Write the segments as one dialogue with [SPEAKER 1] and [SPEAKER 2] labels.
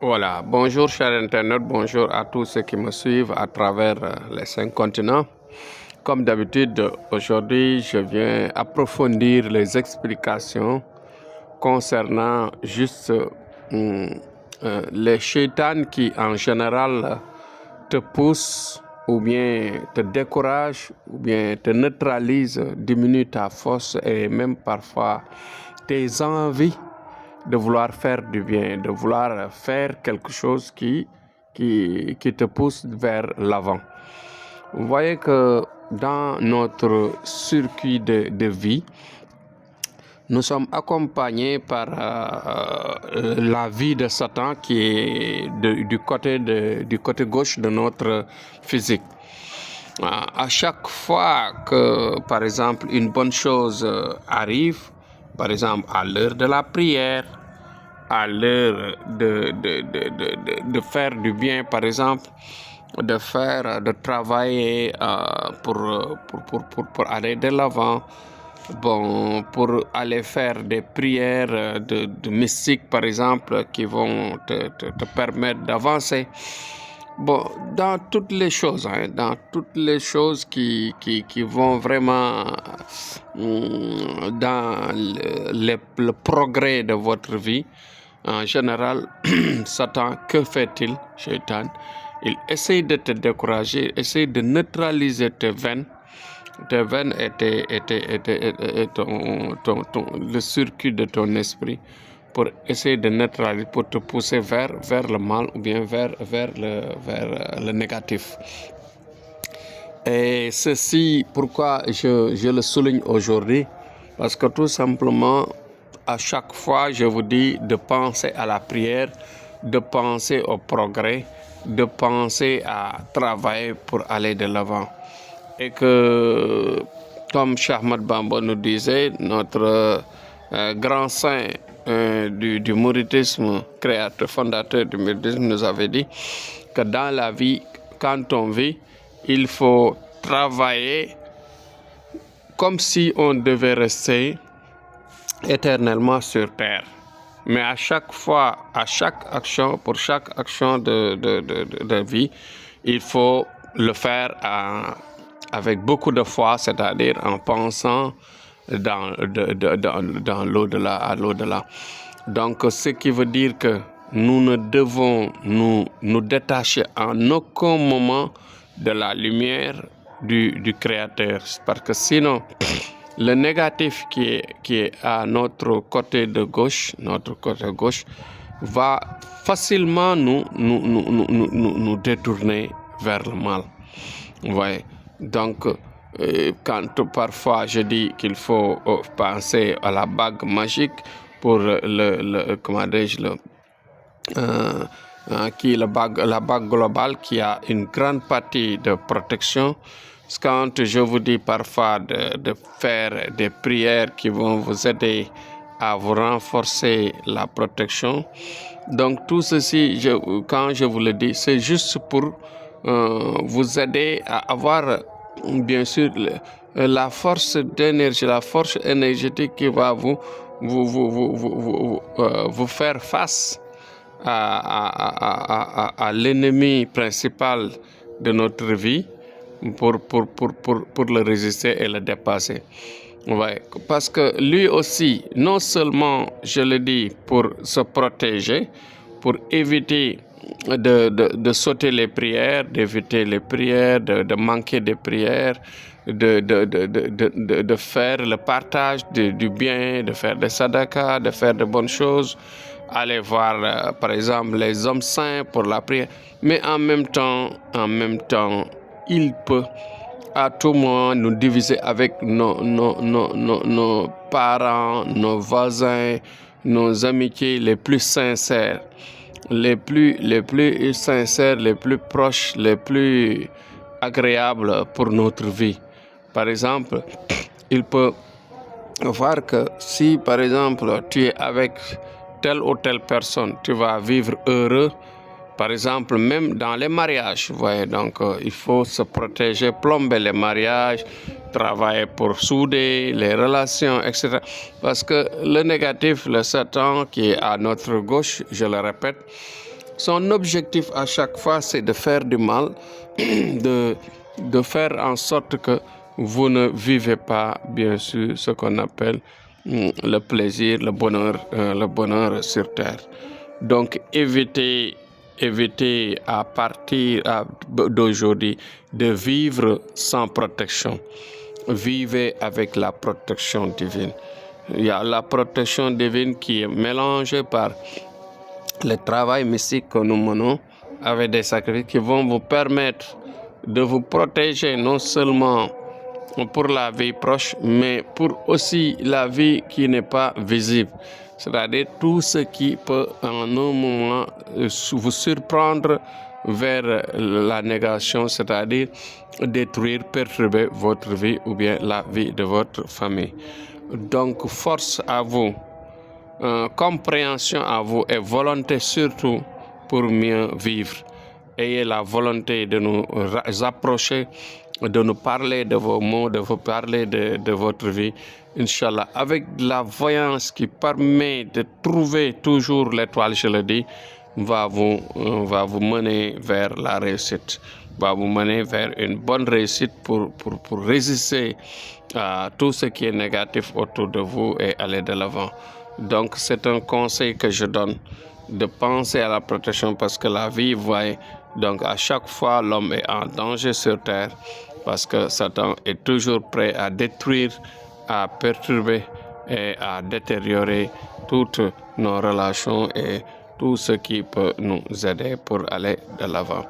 [SPEAKER 1] Voilà, bonjour chers internautes, bonjour à tous ceux qui me suivent à travers les 5 continents. Comme d'habitude, aujourd'hui, je viens approfondir les explications concernant juste les shaitans qui en général te poussent ou bien te découragent ou bien te neutralisent, diminuent ta force et même parfois tes envies de vouloir faire du bien, de vouloir faire quelque chose qui te pousse vers l'avant. Vous voyez que dans notre circuit de vie, nous sommes accompagnés par la vie de Satan qui est du côté gauche de notre physique. À chaque fois que, par exemple, une bonne chose arrive, par exemple à l'heure de la prière, à l'heure de faire du bien, par exemple, de travailler pour aller de l'avant, pour aller faire des prières de mystique, par exemple, qui vont te permettre d'avancer. Dans toutes les choses, dans toutes les choses qui vont vraiment dans le progrès de votre vie, en général, Satan, que fait-il, Shaitan? Il essaye de te décourager, essaye de neutraliser tes veines et le circuit de ton esprit, pour essayer de neutraliser, pour te pousser vers le mal ou bien vers le négatif. Et ceci, pourquoi je le souligne aujourd'hui? Parce que tout simplement, à chaque fois, je vous dis de penser à la prière, de penser au progrès, de penser à travailler pour aller de l'avant. Et que, comme Cheikh Ahmad Bamba nous disait, notre grand saint du mouridisme, créateur, fondateur du mouridisme, nous avait dit que dans la vie, quand on vit, il faut travailler comme si on devait rester éternellement sur terre. Mais à chaque fois, pour chaque action de vie, il faut le faire avec beaucoup de foi, c'est-à-dire en pensant dans l'au-delà, à l'au-delà. Donc, ce qui veut dire que nous ne devons nous détacher en aucun moment de la lumière du Créateur. Parce que sinon, le négatif qui est à notre côté gauche, va facilement nous détourner vers le mal. Vous voyez? Donc, quand parfois je dis qu'il faut penser à la bague magique pour la bague globale qui a une grande partie de protection. Quand je vous dis parfois de faire des prières qui vont vous aider à vous renforcer la protection, donc tout ceci, quand je vous le dis, c'est juste pour vous aider à avoir, bien sûr, la force d'énergie, la force énergétique qui va vous faire face à l'ennemi principal de notre vie, pour le résister et le dépasser. Ouais, parce que lui aussi, non seulement, je le dis, pour se protéger, pour éviter de sauter les prières, d'éviter les prières, de manquer des prières, de faire le partage du bien, de faire des sadakas, de faire de bonnes choses, aller voir par exemple les hommes saints pour la prière. Mais en même temps, il peut à tout moment nous diviser avec nos parents, nos voisins, nos amitiés les plus sincères, les plus sincères, les plus proches, les plus agréables pour notre vie. Par exemple, il peut voir que si par exemple tu es avec telle ou telle personne, tu vas vivre heureux. Par exemple, même dans les mariages, vous voyez, donc il faut se protéger, plomber les mariages, travailler pour souder les relations, etc. Parce que le négatif, le Satan qui est à notre gauche, je le répète, Son objectif à chaque fois, c'est de faire du mal, de faire en sorte que vous ne vivez pas, bien sûr, ce qu'on appelle le plaisir, le bonheur sur terre. Donc, évitez à partir d'aujourd'hui de vivre sans protection. Vivez avec la protection divine. Il y a la protection divine qui est mélangée par le travail mystique que nous menons avec des sacrifices qui vont vous permettre de vous protéger non seulement pour la vie proche, mais pour aussi la vie qui n'est pas visible. C'est-à-dire tout ce qui peut en un moment vous surprendre vers la négation, c'est-à-dire détruire, perturber votre vie ou bien la vie de votre famille. Donc force à vous, compréhension à vous et volonté surtout pour mieux vivre. Ayez la volonté de nous approcher, de nous parler de vos mots, de vous parler de votre vie, Inch'Allah, avec la voyance qui permet de trouver toujours l'étoile, je le dis, va vous mener vers la réussite, va vous mener vers une bonne réussite pour résister à tout ce qui est négatif autour de vous et aller de l'avant. Donc c'est un conseil que je donne, de penser à la protection parce que la vie, vous voyez, donc à chaque fois l'homme est en danger sur terre parce que Satan est toujours prêt à détruire, à perturber et à détériorer toutes nos relations et tout ce qui peut nous aider pour aller de l'avant.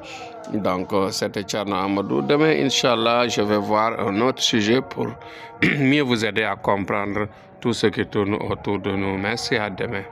[SPEAKER 1] Donc c'était Thierno Amadou. Demain, Inch'Allah, je vais voir un autre sujet pour mieux vous aider à comprendre tout ce qui tourne autour de nous. Merci, à demain.